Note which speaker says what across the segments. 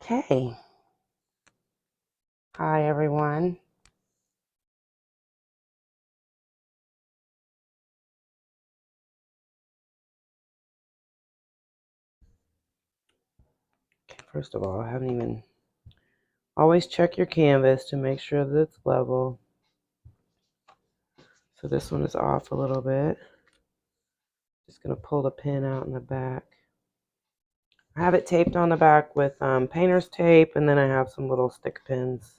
Speaker 1: Okay. Hi, everyone. Okay, first of all, I haven't even... Always check your canvas to make sure that it's level. So this one is off a little bit. Just going to pull the pin out in the back. I have it taped on the back with painter's tape, and then I have some little stick pins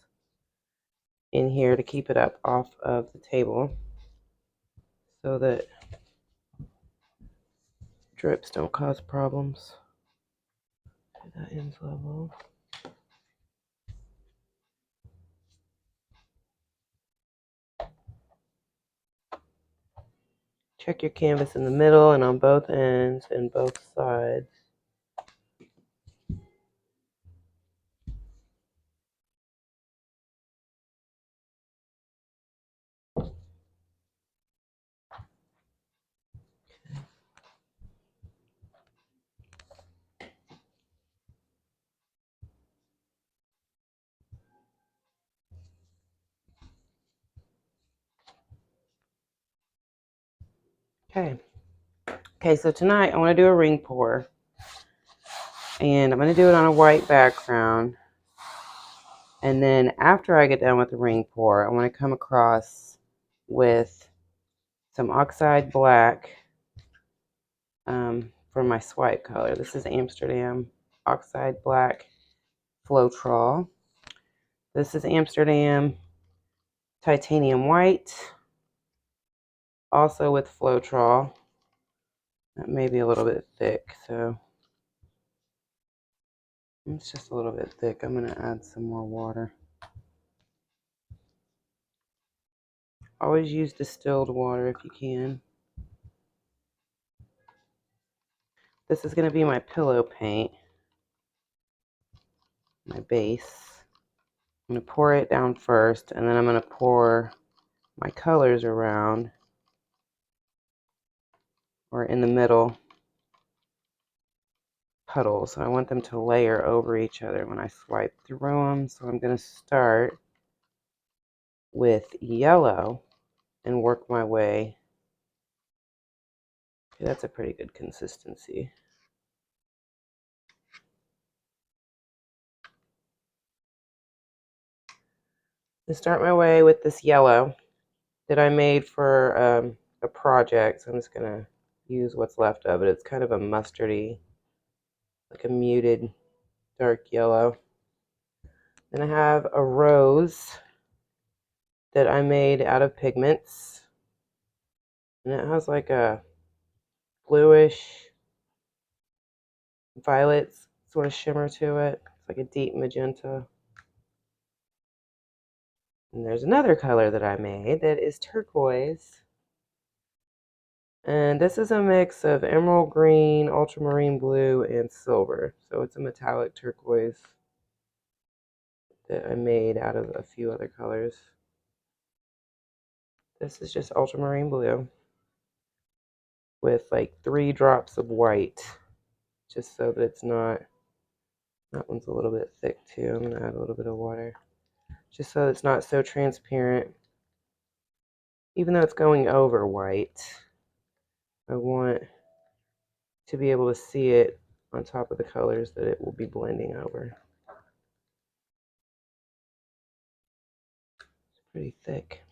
Speaker 1: in here to keep it up off of the table so that drips don't cause problems. Okay, that end's level. Check your canvas in the middle and on both ends and both sides. Okay, so tonight I want to do a ring pour, and I'm going to do it on a white background. And then after I get done with the ring pour, I want to come across with some oxide black for my swipe color. This is Amsterdam oxide black Floetrol. This is Amsterdam titanium white, also with Floetrol. That may be a little bit thick, so it's just a little bit thick. I'm going to add some more water. Always use distilled water if you can. This is going to be my pillow paint, my base. I'm going to pour it down first, and then I'm going to pour my colors around, or in the middle, puddles. So I want them to layer over each other when I swipe through them. So I'm going to start with yellow and work my way. Okay, that's a pretty good consistency. I start my way with this yellow that I made for a project. So I'm just going to use what's left of it. It's kind of a mustardy, like a muted dark yellow. Then I have a rose that I made out of pigments, and it has like a bluish violet sort of shimmer to it. It's like a deep magenta. And there's another color that I made that is turquoise, and this is a mix of emerald green, ultramarine blue, and silver. So it's a metallic turquoise that I made out of a few other colors. This is just ultramarine blue with like 3 drops of white, just so that it's not... That one's a little bit thick too. I'm going to add a little bit of water, just so it's not so transparent. Even though it's going over white, I want to be able to see it on top of the colors that it will be blending over. It's pretty thick.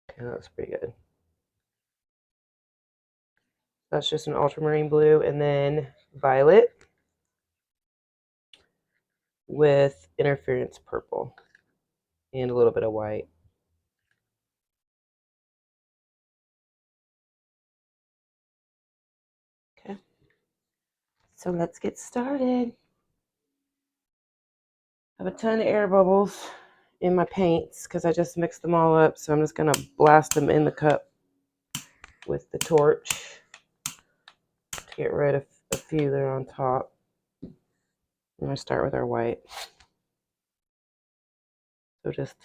Speaker 1: Okay, that looks pretty good. That's just an ultramarine blue, and then violet with interference purple and a little bit of white. Okay, so let's get started. I have a ton of air bubbles in my paints because I just mixed them all up, so I'm just going to blast them in the cup with the torch to get rid of a few that are on top. I'm going to start with our white. So just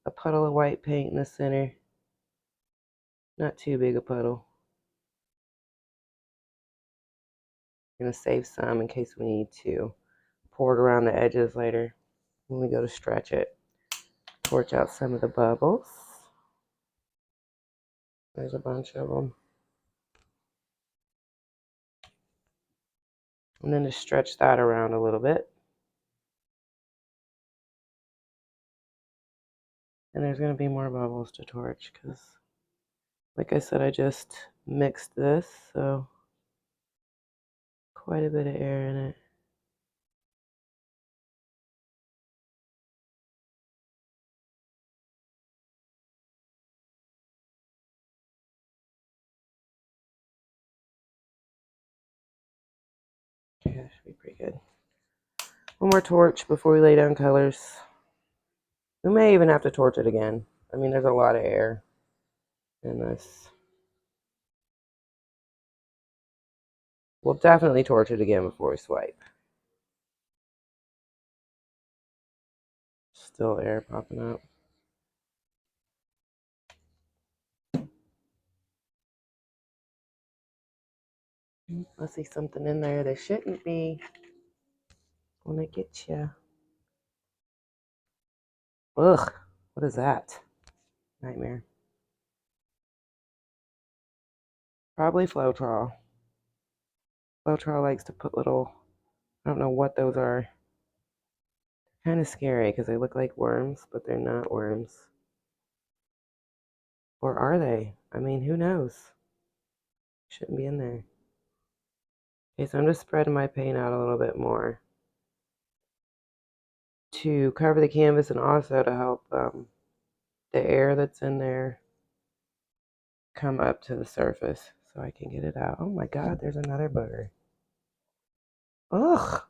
Speaker 1: a puddle of white paint in the center. Not too big a puddle. I'm going to save some in case we need to pour it around the edges later when we go to stretch it. Torch out some of the bubbles. There's a bunch of them. And then just stretch that around a little bit. And there's going to be more bubbles to torch because, like I said, I just mixed this, so quite a bit of air in it. Okay, that should be pretty good. One more torch before we lay down colors. We may even have to torch it again. I mean, there's a lot of air in this. We'll definitely torch it again before we swipe. Still air popping up. I see something in there that shouldn't be. Wanna get you. Ugh, what is that? Nightmare. Probably Floetrol. Floetrol likes to put little, I don't know what those are. Kind of scary because they look like worms, but they're not worms. Or are they? I mean, who knows? Shouldn't be in there. Okay, so I'm just spreading my paint out a little bit more to cover the canvas and also to help the air that's in there come up to the surface so I can get it out. Oh my God, there's another booger. Ugh.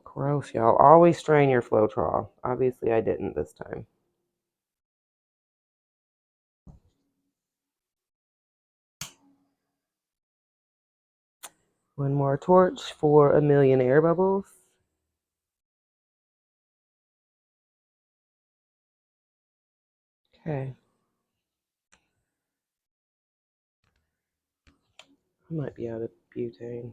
Speaker 1: Gross, y'all. Always strain your Floetrol. Obviously, I didn't this time. One more torch for a million air bubbles. Okay. I might be out of butane.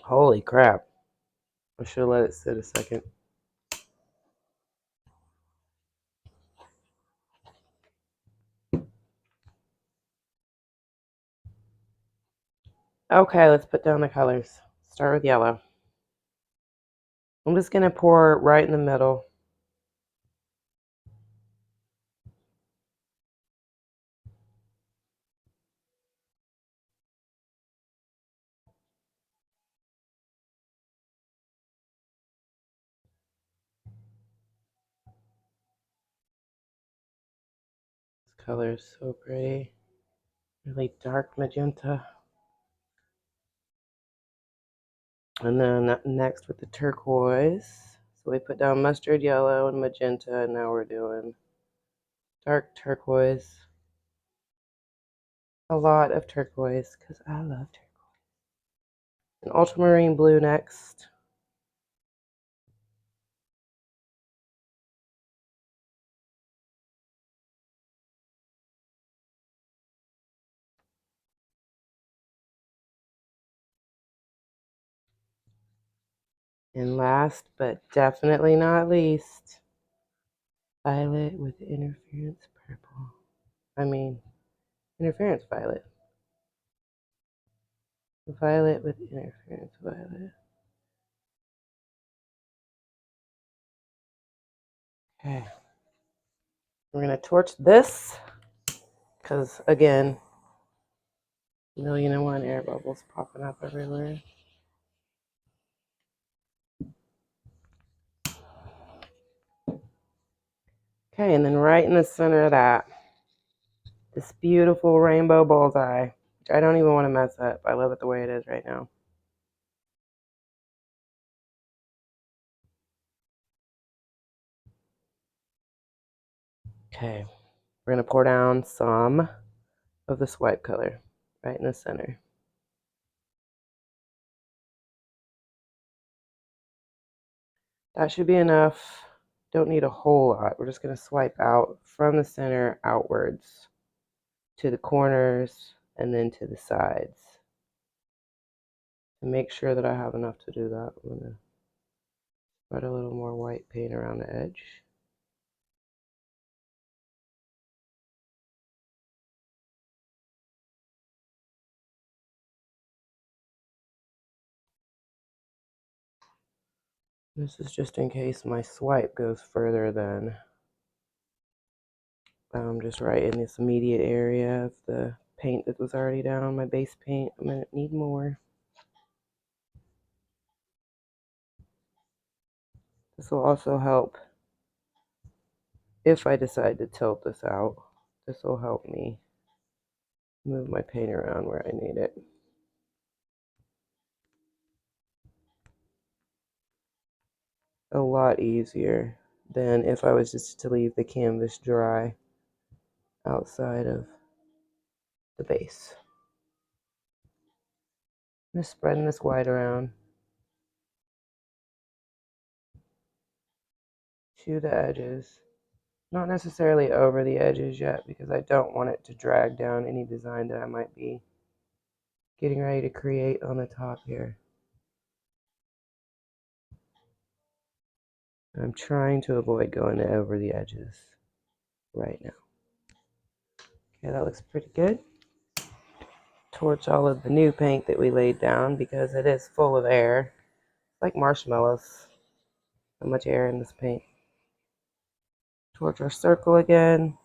Speaker 1: Holy crap. I should have let it sit a second. Okay, let's put down the colors. Start with yellow. I'm just going to pour right in the middle. This color is so pretty. Really dark magenta. And then next with the turquoise. So we put down mustard yellow and magenta, and now we're doing dark turquoise. A lot of turquoise because I love turquoise. And ultramarine blue next. And last but definitely not least, violet with interference purple. I mean, interference violet. Violet with interference violet. Okay. We're going to torch this because, again, 1,000,001 air bubbles popping up everywhere. Okay, and then right in the center of that, this beautiful rainbow bullseye, which I don't even want to mess up. I love it the way it is right now. Okay, we're going to pour down some of the swipe color right in the center. That should be enough. Don't need a whole lot. We're just going to swipe out from the center outwards to the corners and then to the sides. To make sure that I have enough to do that, I'm going to spread a little more white paint around the edge. This is just in case my swipe goes further than just right in this immediate area of the paint that was already down, my base paint. I'm going to need more. This will also help if I decide to tilt this out. This will help me move my paint around where I need it. A lot easier than if I was just to leave the canvas dry outside of the base. I'm just spreading this white around to the edges. Not necessarily over the edges yet because I don't want it to drag down any design that I might be getting ready to create on the top here. I'm trying to avoid going over the edges right now. Okay, that looks pretty good. Torch all of the new paint that we laid down because it is full of air. It's like marshmallows. So much air in this paint. Torch our circle again.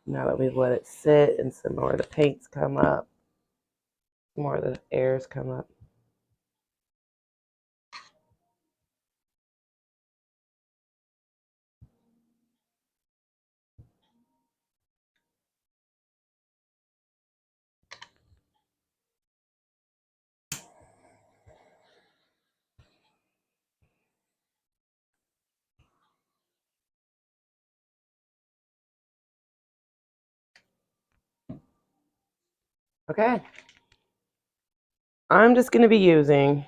Speaker 1: Now that we've let it sit and some more of the paints come up, some more of the airs come up. Okay. I'm just going to be using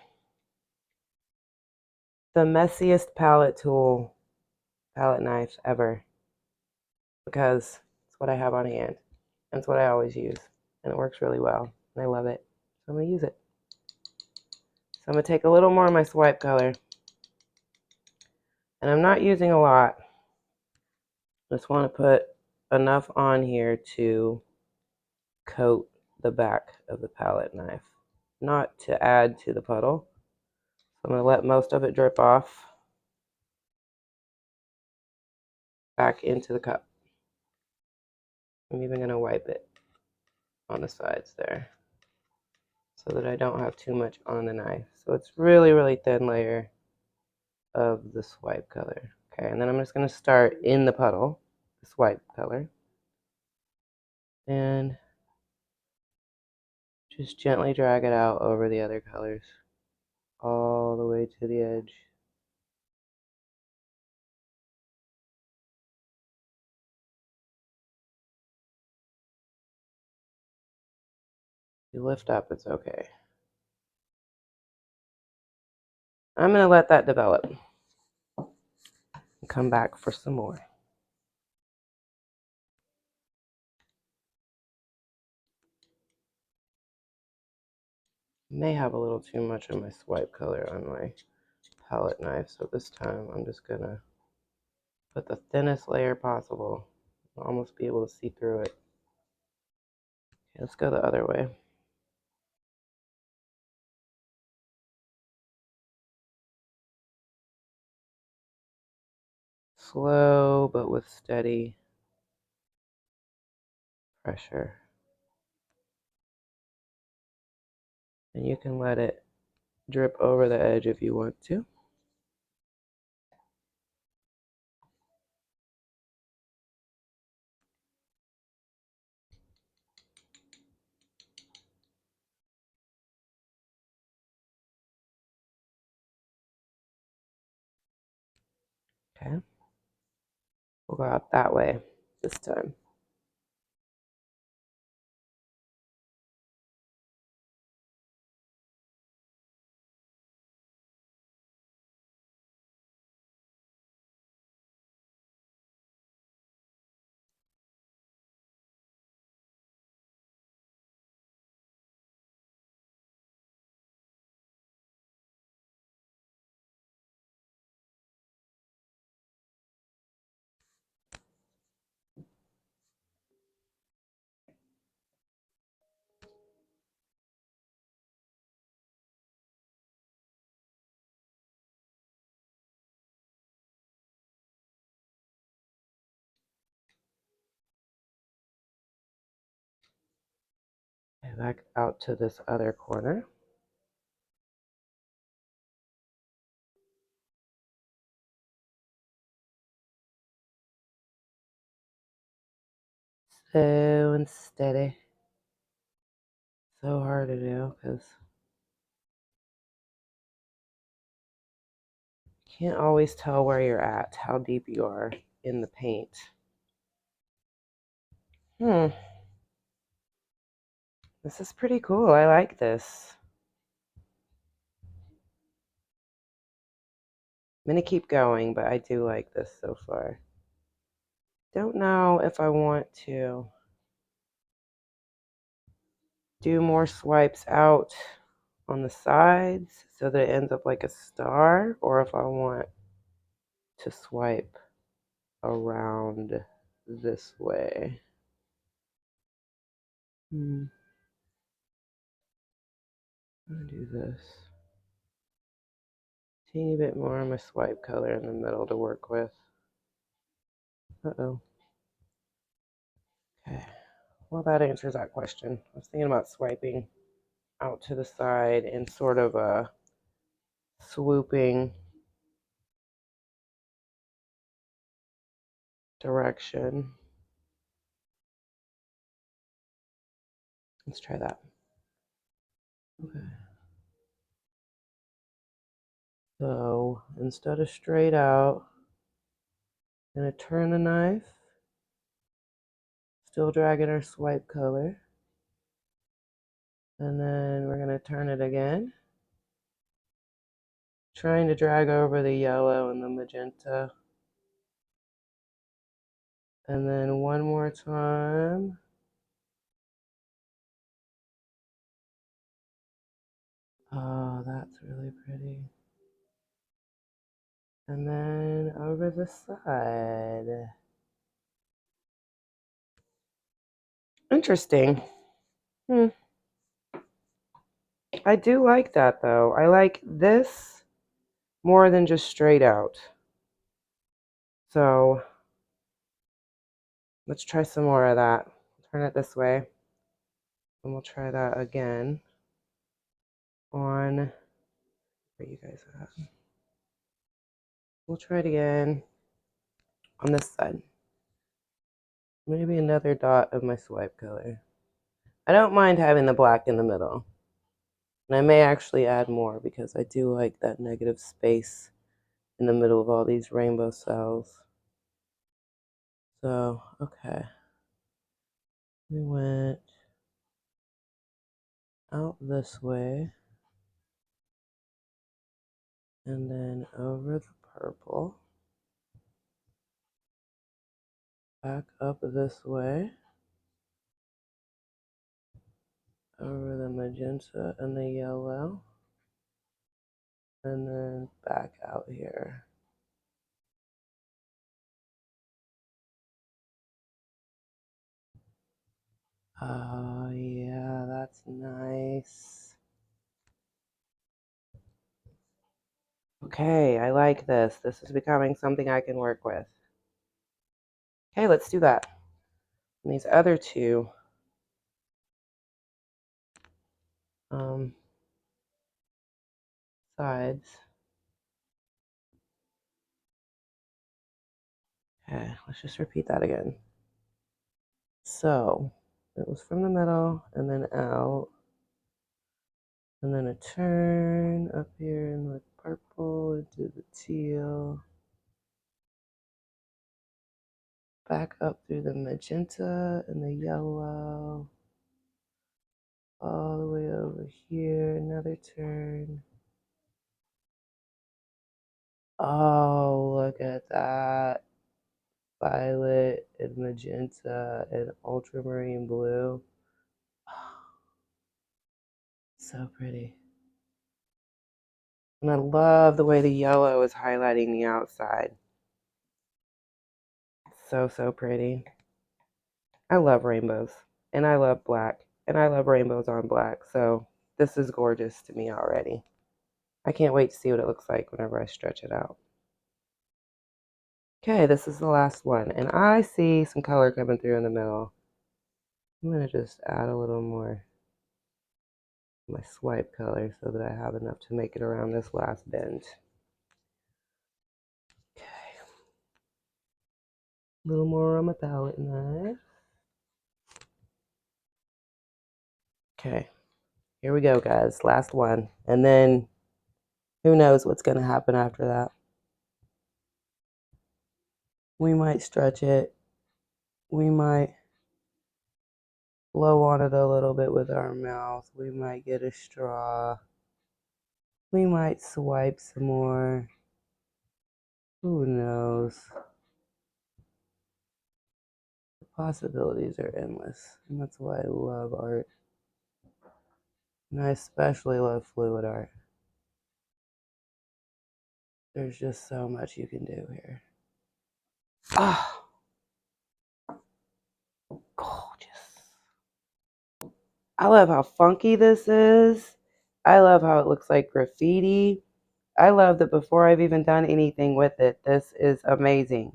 Speaker 1: the messiest palette knife ever because it's what I have on hand and it's what I always use and it works really well and I love it. So I'm going to use it. So I'm going to take a little more of my swipe color and I'm not using a lot. Just want to put enough on here to coat the back of the palette knife, not to add to the puddle. So I'm going to let most of it drip off back into the cup. I'm even going to wipe it on the sides there so that I don't have too much on the knife. So it's really, really thin layer of the swipe color. Okay, and then I'm just going to start in the puddle, the swipe color, and just gently drag it out over the other colors all the way to the edge. If you lift up, it's okay. I'm going to let that develop and come back for some more. May have a little too much of my swipe color on my palette knife, so this time I'm just going to put the thinnest layer possible. I'll almost be able to see through it. Okay, let's go the other way. slow but with steady pressure. And you can let it drip over the edge if you want to. Okay. We'll go out that way this time. And back out to this other corner. Slow and steady. So hard to do because you can't always tell where you're at, how deep you are in the paint. This is pretty cool. I like this. I'm going to keep going, but I do like this so far. Don't know if I want to do more swipes out on the sides so that it ends up like a star, or if I want to swipe around this way. I'm gonna do this. Teeny bit more of my swipe color in the middle to work with. Uh-oh. Okay. Well, that answers that question. I was thinking about swiping out to the side in sort of a swooping direction. Let's try that. Okay. So instead of straight out, I'm going to turn the knife, still dragging our swipe color, and then we're going to turn it again, trying to drag over the yellow and the magenta, and then one more time. Oh, that's really pretty. And then over the side. Interesting. I do like that though. I like this more than just straight out. So let's try some more of that. Turn it this way. And we'll try that again on where you guys at. We'll try it again on this side. Maybe another dot of my swipe color. I don't mind having the black in the middle. And I may actually add more because I do like that negative space in the middle of all these rainbow cells. So, okay. We went out this way. And then over the purple. Back up this way. Over the magenta and the yellow. And then back out here. Oh, yeah, that's nice. Okay, I like this. This is becoming something I can work with. Okay, let's do that. And these other two sides. Okay, let's just repeat that again. So it was from the middle and then out, and then a turn up here in the purple into the teal, back up through the magenta and the yellow, all the way over here, another turn. Oh, look at that. Violet and magenta and ultramarine blue. So pretty. And I love the way the yellow is highlighting the outside. So, so pretty. I love rainbows. And I love black. And I love rainbows on black. So this is gorgeous to me already. I can't wait to see what it looks like whenever I stretch it out. Okay, this is the last one. And I see some color coming through in the middle. I'm going to just add a little more my swipe color so that I have enough to make it around this last bend. Okay. A little more on my palette knife. Okay. Here we go, guys. Last one. And then who knows what's going to happen after that. We might stretch it. We might blow on it a little bit with our mouth. We might get a straw. We might swipe some more. Who knows? The possibilities are endless. And that's why I love art. And I especially love fluid art. There's just so much you can do here. Ah, gorgeous. I love how funky this is. I love how it looks like graffiti. I love that before I've even done anything with it, this is amazing.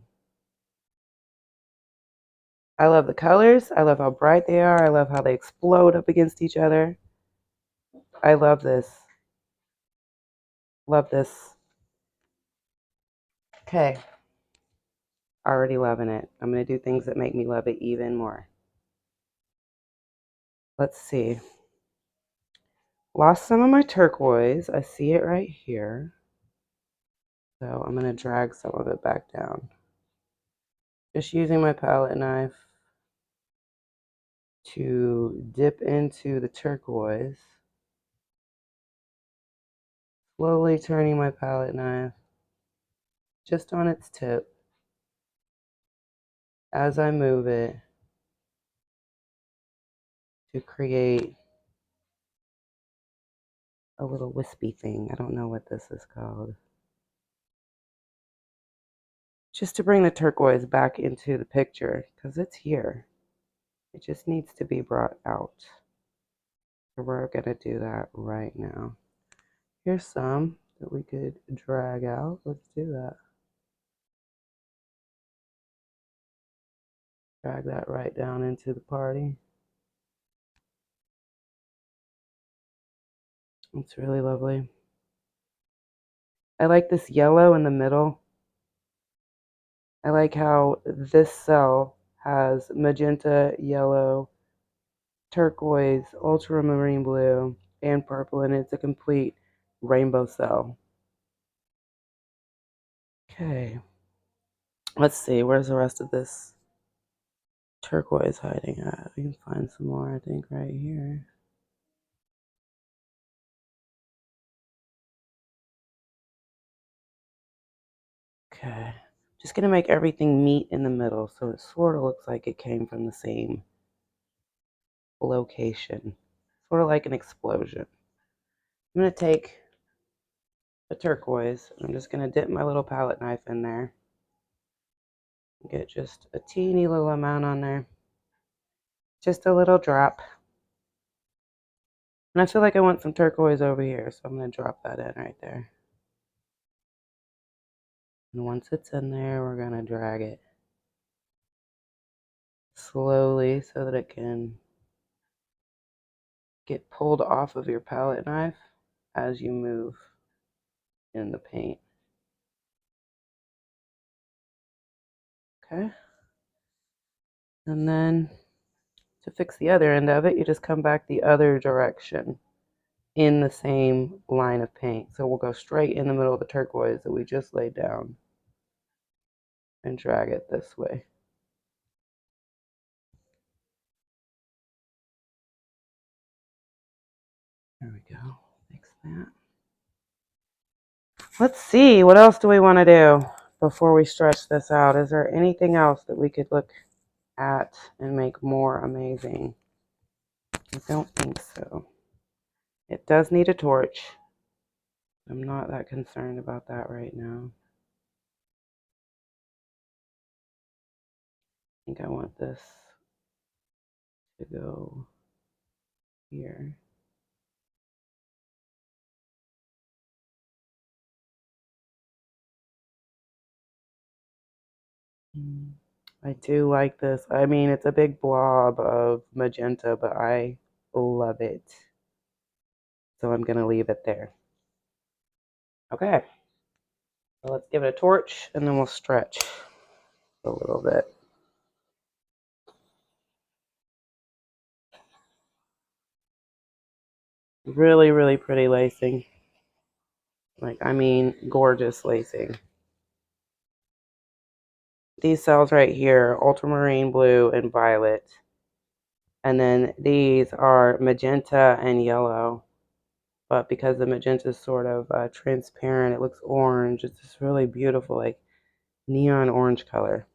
Speaker 1: I love the colors. I love how bright they are. I love how they explode up against each other. I love this. Love this. Okay. Already loving it. I'm going to do things that make me love it even more. Let's see. Lost some of my turquoise. I see it right here. So I'm going to drag some of it back down. Just using my palette knife to dip into the turquoise. Slowly turning my palette knife just on its tip as I move it to create a little wispy thing. I don't know what this is called. Just to bring the turquoise back into the picture because it's here. It just needs to be brought out. So we're going to do that right now. Here's some that we could drag out. Let's do that. Drag that right down into the party. It's really lovely. I like this yellow in the middle. I like how this cell has magenta, yellow, turquoise, ultramarine blue, and purple, and it's a complete rainbow cell. Okay. Let's see, where's the rest of this turquoise hiding at? We can find some more, I think, right here. Okay. Just going to make everything meet in the middle so it sort of looks like it came from the same location. Sort of like an explosion. I'm going to take the turquoise and I'm just going to dip my little palette knife in there. Get just a teeny little amount on there. Just a little drop. And I feel like I want some turquoise over here, so I'm going to drop that in right there. And once it's in there, we're going to drag it slowly so that it can get pulled off of your palette knife as you move in the paint. Okay. And then to fix the other end of it, you just come back the other direction in the same line of paint. So we'll go straight in the middle of the turquoise that we just laid down and drag it this way. There we go. Fix that. Let's see, what else do we want to do before we stretch this out? Is there anything else that we could look at and make more amazing? I don't think so. It does need a torch. I'm not that concerned about that right now. I think I want this to go here. I do like this. I mean, it's a big blob of magenta, but I love it. So I'm going to leave it there. Okay. So let's give it a torch and then we'll stretch a little bit. Really, really pretty lacing. Like, I mean, gorgeous lacing. These cells right here, ultramarine blue and violet. And then these are magenta and yellow. But because the magenta is sort of transparent, it looks orange. It's just really beautiful, like neon orange color.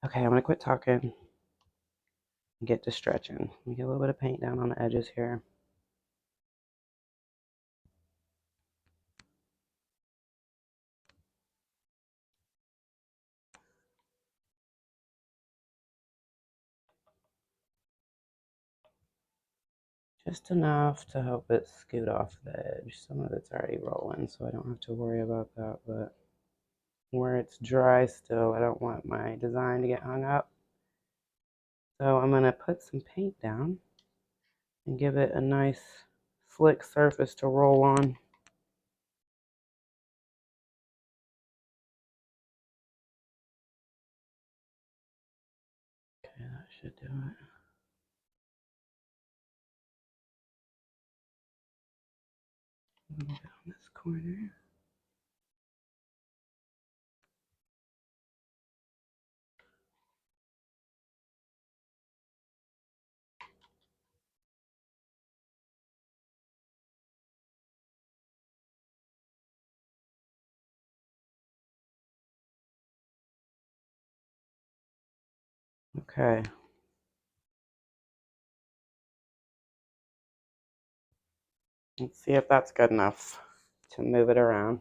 Speaker 1: Okay, I'm going to quit talking and get to stretching. Let me get a little bit of paint down on the edges here. Just enough to help it scoot off the edge. Some of it's already rolling, so I don't have to worry about that, but where it's dry still, I don't want my design to get hung up. So I'm going to put some paint down and give it a nice slick surface to roll on. Okay, that should do it. Down this corner. Okay. Let's see if that's good enough to move it around.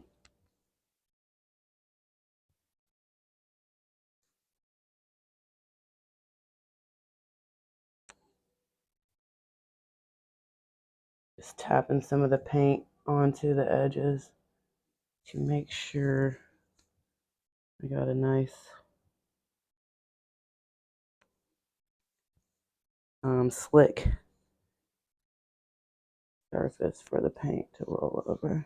Speaker 1: Just tapping some of the paint onto the edges to make sure I got a nice slick surface for the paint to roll over.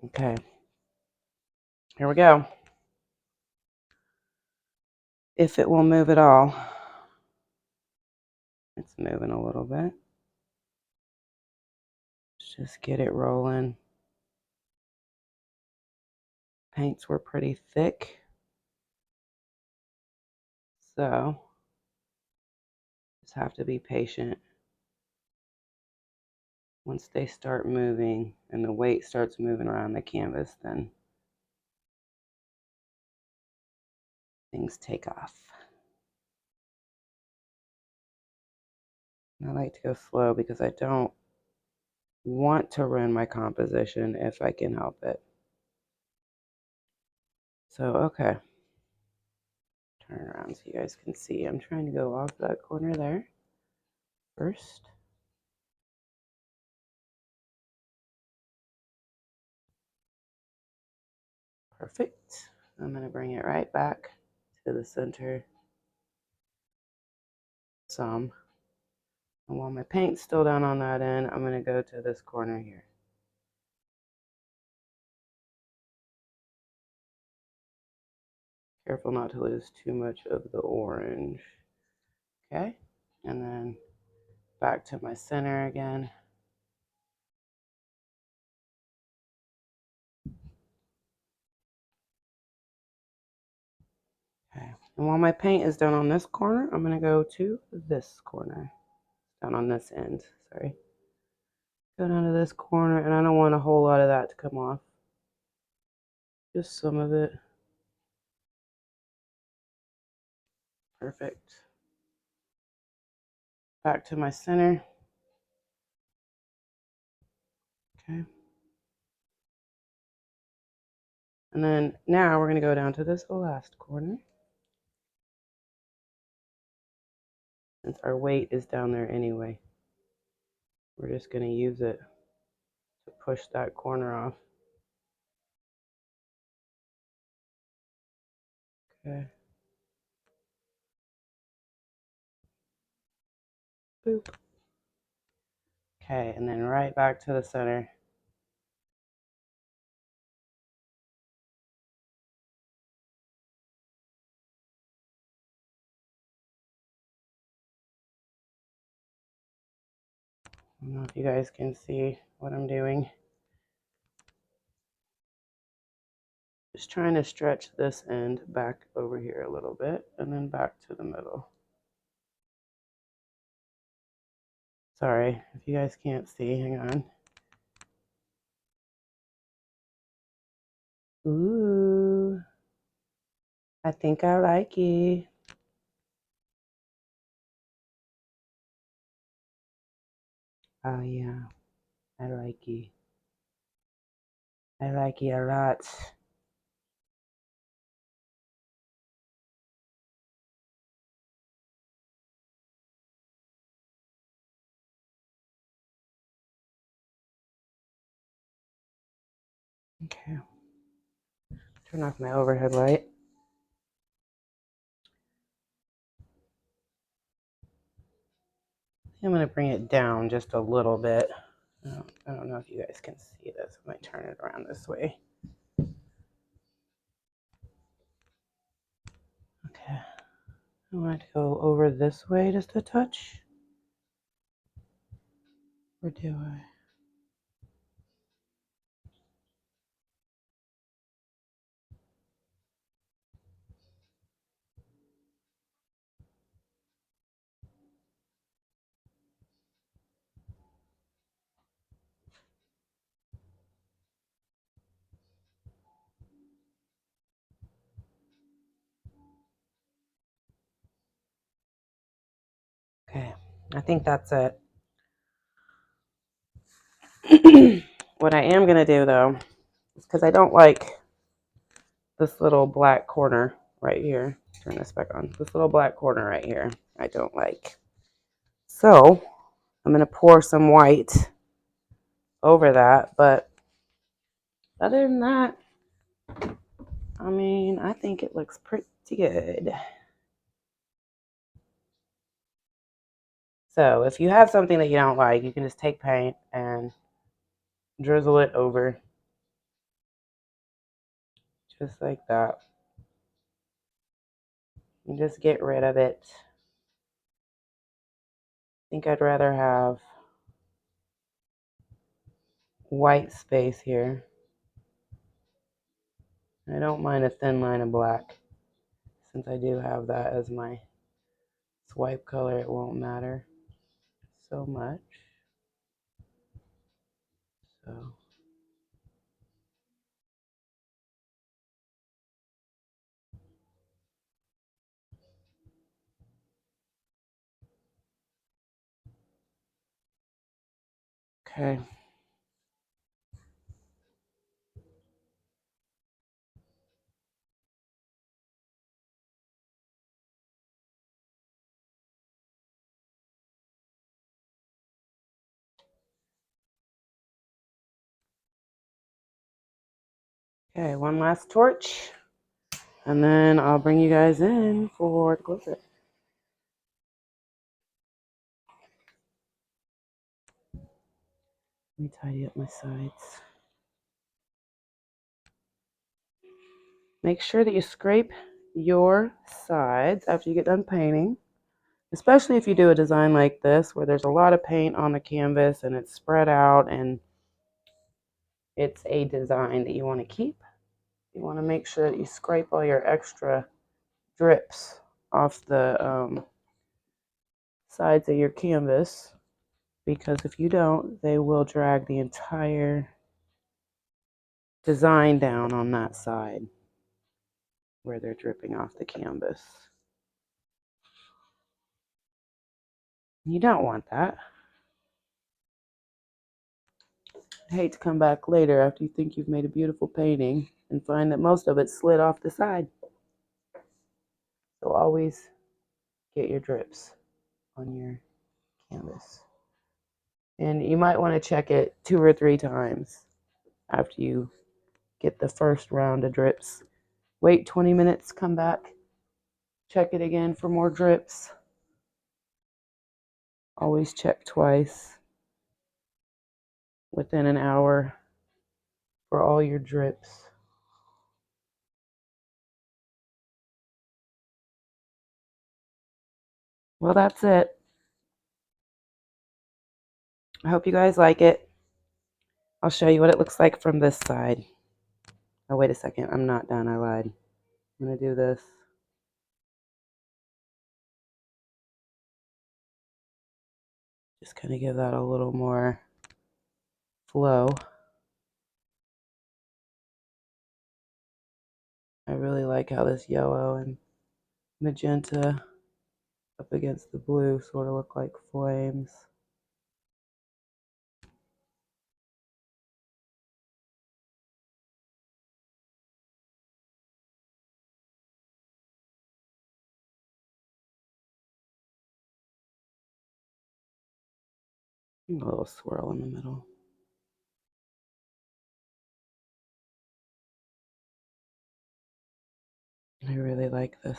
Speaker 1: Okay, here we go. If it will move at all. It's moving a little bit. Let's just get it rolling. Paints were pretty thick, so just have to be patient. Once they start moving and the weight starts moving around the canvas, then things take off. I like to go slow because I don't want to ruin my composition if I can help it. So, okay. Turn around so you guys can see. I'm trying to go off that corner there first. Perfect. I'm going to bring it right back to the center some. And while my paint's still down on that end, I'm going to go to this corner here. Careful not to lose too much of the orange. Okay, and then back to my center again. Okay, and while my paint is down on this corner, I'm going to go to this corner. Down on this end, sorry. Go down to this corner, and I don't want a whole lot of that to come off. Just some of it. Perfect. Back to my center. Okay. And then now we're going to go down to this last corner. Since our weight is down there anyway, we're just going to use it to push that corner off. Okay. Boop. Okay, and then right back to the center. I don't know if you guys can see what I'm doing. Just trying to stretch this end back over here a little bit and then back to the middle. Sorry if you guys can't see, hang on. Ooh, I think I like it. Oh yeah, I like it. I like it a lot. Okay. Turn off my overhead light. I'm going to bring it down just a little bit. I don't know if you guys can see this. I might turn it around this way. Okay. I want it to go over this way just a touch. Or do I? Okay, I think that's it. What I am going to do though, is because I don't like this little black corner right here. Turn this back on. This little black corner right here, I don't like. So I'm going to pour some white over that, but other than that, I mean, I think it looks pretty good. So if you have something that you don't like, you can just take paint and drizzle it over. Just like that. And just get rid of it. I think I'd rather have white space here. I don't mind a thin line of black. Since I do have that as my swipe color, it won't matter so much. So okay. Okay, one last torch. And then I'll bring you guys in for the close-up. Let me tidy up my sides. Make sure that you scrape your sides after you get done painting, especially if you do a design like this where there's a lot of paint on the canvas and it's spread out and it's a design that you want to keep. You want to make sure that you scrape all your extra drips off the sides of your canvas, because if you don't, they will drag the entire design down on that side where they're dripping off the canvas. You don't want that. I hate to come back later after you think you've made a beautiful painting and find that most of it slid off the side. So always get your drips on your canvas. And you might want to check it 2 or 3 times after you get the first round of drips. Wait 20 minutes, come back, check it again for more drips. Always check twice within an hour for all your drips. Well, that's it. I hope you guys like it. I'll show you what it looks like from this side. Oh, wait a second. I'm not done. I lied. I'm going to do this. Just kind of give that a little more flow. I really like how this yellow and magenta up against the blue sort of look like flames. A little swirl in the middle. I really like this.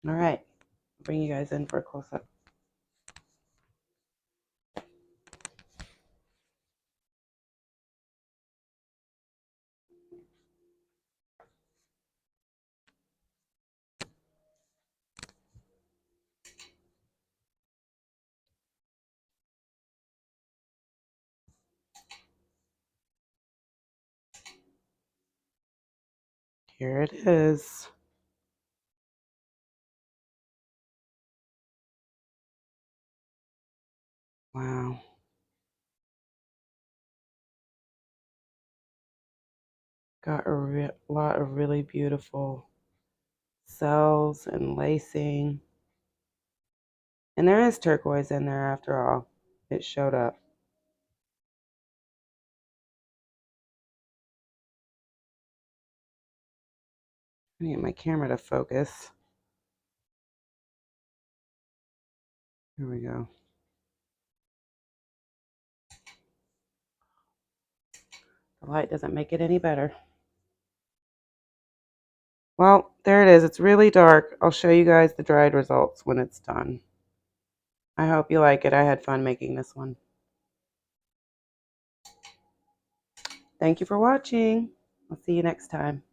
Speaker 1: All right, I'll bring you guys in for a close-up. Here it is. Wow. Got a lot of really beautiful cells and lacing. And there is turquoise in there after all. It showed up. I need my camera to focus. Here we go. The light doesn't make it any better. Well, there it is. It's really dark. I'll show you guys the dried results when it's done. I hope you like it. I had fun making this one. Thank you for watching. I'll see you next time.